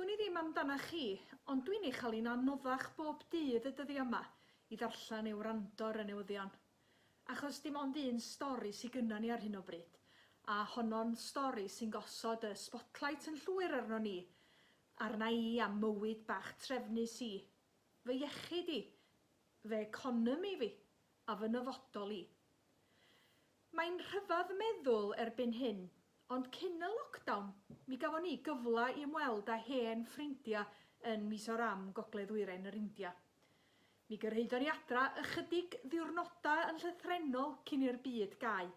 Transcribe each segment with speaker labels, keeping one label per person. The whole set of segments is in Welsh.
Speaker 1: Dw'n i ddim amdana chi, ond dwi'n ei chael un anoddach bob dydd y dyddi yma i ddarllen i'w rando ar y newyddion. Achos dim ond un stori sy'n gynna ni ar hyn o bryd, a honno'n stori sy'n gosod y spotlight yn llwyr arno ni, arna i am mywyd bach trefnus i, fy iechyd i, fy economi fi, a fy nyfodol i. Mae'n rhyfedd meddwl erbyn hyn, ond cyn y lockdown, mi gafon ni gyfle i ymweld â hen ffrindiau yn Mizoram, Gogledd Wyren yr India. Mi gyrhaeddon ni adra ychydig ddiwrnodau yn llythrenol cyn i'r byd gau.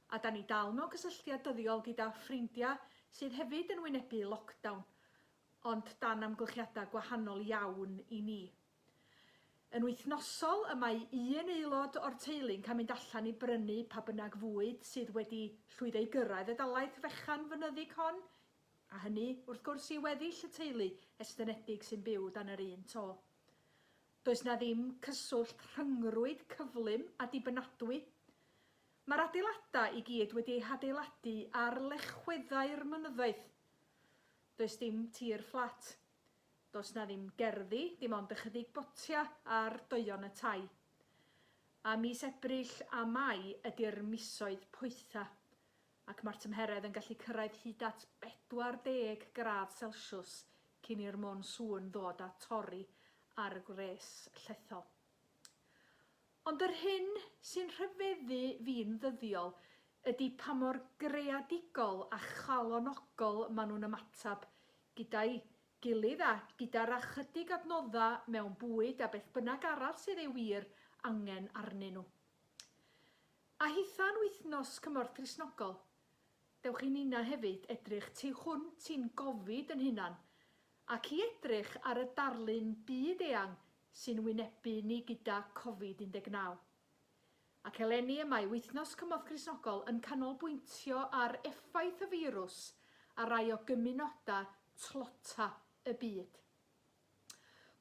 Speaker 1: A da ni dal mewn cysylltiad dyddiol gyda ffrindiau sydd hefyd yn wynebu lockdown, ond dan amgylchiadau gwahanol iawn i ni. Yn wythnosol, y mae un aelod o'r teulu'n cael mynd allan i brynu pa bynnag fwyd sydd wedi llwyddo i gyrraedd y dalaith fechan fynyddig hon, a hynny wrth gwrs i weddill y teulu estynedig sy'n byw dan yr un to. Does na ddim cyswllt rhyngrwyd cyflym a dibynadwy. Mae'r adeiladau i gyd wedi adeiladu ar lechweddau'r mynyddoedd. Does dim tir fflat. Does na ddim gerddi, dim ond ychydig botia ar doion y tai. A mis Ebrill a Mai ydy'r misoedd poetha, ac mae'r tymheredd yn gallu cyrraedd hyd at 40 gradd Celsius cyn i'r monsŵn ddod a torri ar y gwres llethol. Ond yr hyn sy'n rhyfeddu fi'n ddyddiol ydy pa mor greadigol a chalonogol maen nhw'n ymatab gyda'i gilydd a gyda'r ychydig adnoddau mewn bwyd a beth bynnag arall sydd ei wir angen arnyn nhw. A hitha'n wythnos cymorth Cristnogol, dewch i nina hefyd edrych tu hwnt i'n gofid yn hunan, ac i edrych ar y darlun byd eang sy'n wynebu ni gyda Covid-19. Ac eleni y mae wythnos cymorth Cristnogol yn canolbwyntio ar effaith y firws a rai o gymunodau tlota y byd.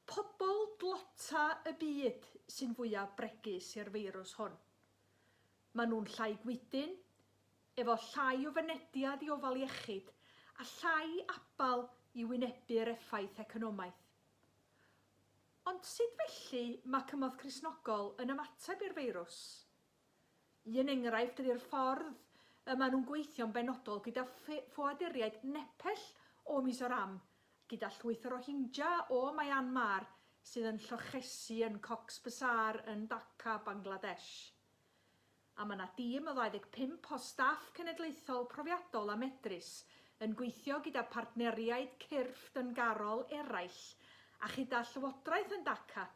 Speaker 1: Pobl dlota y byd sy'n fwyaf bregus i'r feirws hwn. Maen nhw'n llai gwydyn, efo llai o fynediad i ofal iechyd, a llai abal i wynebu'r effaith economaidd. Ond sut felly mae cymorth Cristnogol yn ymateb i'r feirws? Un enghraifft ydy'r ffordd maen nhw'n gweithio'n benodol gyda ffoaduriaid nepell o Mizoram, gyda llwyth o Rohingya o Myanmar sydd yn llochesu yn Cox's Bazar yn Dhaka, Bangladesh. A mae yna dîm o 25 o staff cenedlaethol profiadol a medrus yn gweithio gyda partneriaid cyrff dyngarol eraill a gyda Llywodraeth yn Dhaka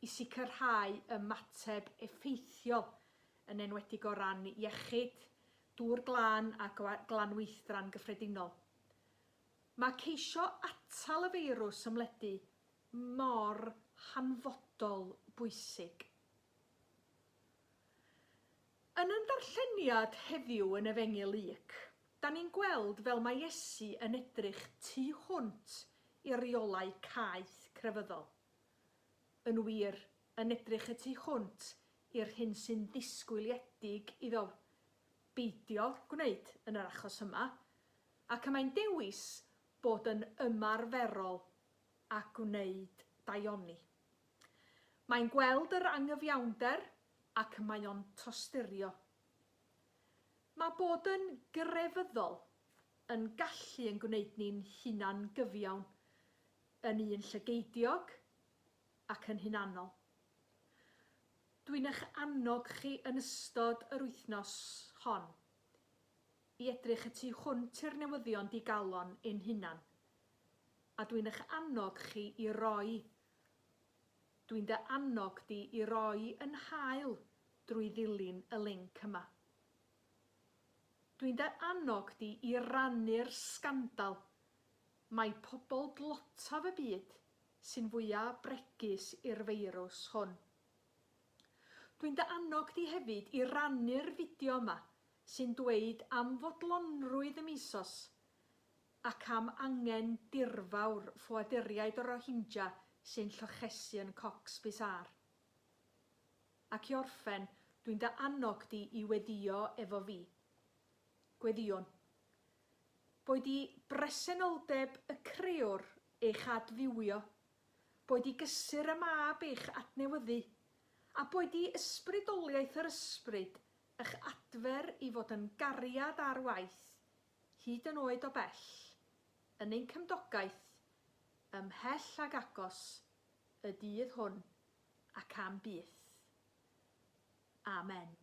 Speaker 1: i sicrhau ymateb effeithiol yn enwedig o ran iechyd, dŵr glân a glanweithdra'n gyffredinol. Mae ceisio atal y feirws ymledu mor hanfodol bwysig. Yn y darlleniad heddiw yn Efengyl Luc, da ni'n gweld fel mae Iesu yn edrych tu hwnt i reolau caeth crefyddol. Yn wir, yn edrych y tu hwnt i'r hyn sy'n disgwyliedig iddo beidio gwneud yn yr achos yma, ac y mae'n dewis bod yn ymarferol a gwneud daioni. Mae'n gweld yr angyfiawnder ac mae o'n tosturio. Mae bod yn grefyddol yn gallu yn gwneud ni'n hunan gyfiawn yn un llygeidiog ac yn hunanol. Dwi'n eich annog chi yn ystod yr wythnos hon i edrych y tu hwnt i'r newyddion digalon ein hunan. A dwi'n eich annog chi i roi. Dwi'n dy annog di i roi yn hael drwy ddilyn y linc yma. Dwi'n dy annog di i rannu'r sgandal mae pobl dlotaf y byd sy'n fwyaf bregus i'r feirws hwn. Dwi'n dy annog di hefyd i rannu'r fideo yma sy'n dweud am fodlonrwydd y misos ac am angen dirfawr ffoaduriaid o Rohingya sy'n llochesu yn Cox's Bazar. Ac i orffen, dwi'n dy annog di i weddio efo fi. Gweddiwn. Boed i bresenoldeb y crewr eich adfywio, boed i gysur y mab eich adnewyddu, a boed i ysbrydoliaeth yr ysbryd eich adfer i fod yn gariad ar waith, hyd yn oed o bell, yn ein cymdogaeth, ymhell ag agos, y dydd hwn ac am byth. Amen.